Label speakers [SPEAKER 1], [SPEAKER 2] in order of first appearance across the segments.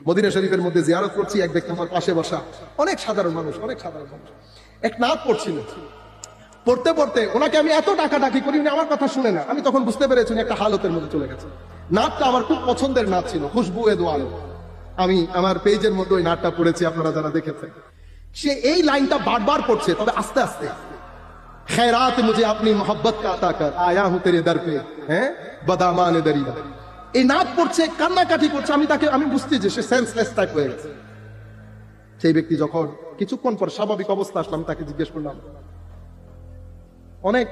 [SPEAKER 1] Medina শরীফের মধ্যে জিয়ারত করছি, এক ব্যক্তি আমার পাশে বসা, অনেক সাধারণ মানুষ, এক নাত পড়ছিল। পড়তে পড়তে ওনাকে আমি এত ডাকাডাকি করি, উনি আমার কথা শুনে না। আমি তখন বুঝতে পেরেছি উনি একটা হালতের মধ্যে চলে গেছে। নাতটা আমার খুব পছন্দের নাত ছিল, খুশবু এ দোয়াল। আমি আমার পেজের মধ্যে ওই নাতটা পড়েছি, আপনারা যারা দেখেছেন। সে এই লাইনটা বারবার পড়ছে, তবে আস্তে আস্তে। खैरात मुझे अपनी मोहब्बत का अता कर, आया हूं तेरे दर पे, हैं बदामान दरिया। এই নাত পড়ছে, কান্নাকাটি করছে। আমি বুঝতে যে সে সেন্সলেস টাইপ হয়ে গেছে। সেই ব্যক্তি যখন কিছুক্ষণ পর স্বাভাবিক অবস্থা আসলাম, তাকে জিজ্ঞেস করলাম, অনেক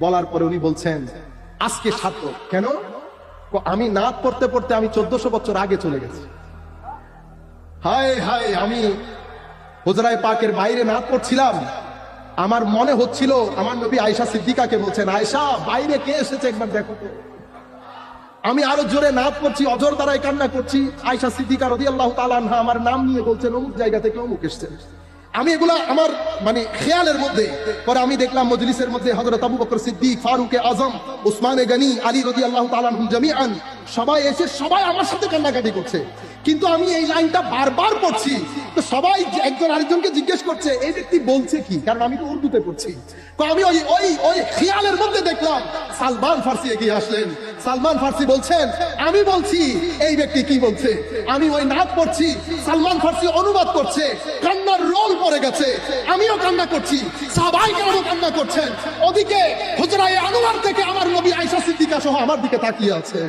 [SPEAKER 1] বলার পরে উনি বলছেন আজকে সার্থক। কেন? আমি নাত পড়তে পড়তে আমি 1400 বছর আগে চলে গেছি। হায় হায়, আমি হুজরায়ে পাকের বাইরে নাত পড়ছিলাম, আমার মনে হচ্ছিল আমার নবী আয়েশা সিদ্দিকাকে বলছেন, আয়েশা বাইরে কে এসেছে একবার দেখো তো। আমি আরো জোরে নাত পড়ছি, অজর দ্বারাই কান্না করছি। আয়েশা সিদ্দিকা রাদিয়াল্লাহু তাআলা আনহা আমার নাম নিয়ে বলছেন অমুক জায়গা থেকে অমুক এসেছেন। আমি এগুলা আমার মানে খেয়ালের মধ্যে। পরে আমি দেখলাম মজলিসের মধ্যে হযরত আবু বকর সিদ্দিক, ফারুক আজম, উসমান গনি, আলী রাদিয়াল্লাহু তাআলা আনহুম জামিআন সবাই এসে সবাই আমার সাথে কান্নাকাটি করছে। কিন্তু আমি এই লাইনটা বারবার পড়ছি, তো সবাই একজন আরেকজনকে জিজ্ঞেস করছে এই ব্যক্তি বলছে কি, কারণ আমি তো উর্দুতে পড়ছি। তো আমি ওই খেয়ালের মধ্যে দেখলাম সালমান ফার্সি এগিয়ে আসলেন। সালমান ফার্সি বলছেন আমি বলছি এই ব্যক্তি কি বলছে। আমি ওই নাত পড়ছি, সালমান ফার্সি অনুবাদ করছে, কান্নার রোল পড়ে গেছে। আমিও কান্না করছি, সবাই কেন কান্না করছেন। ওদিকে হুজরায়ে আনোয়ার থেকে আমার নবী আয়েশা সিদ্দিকা সহ আমার দিকে তাকিয়ে আছে।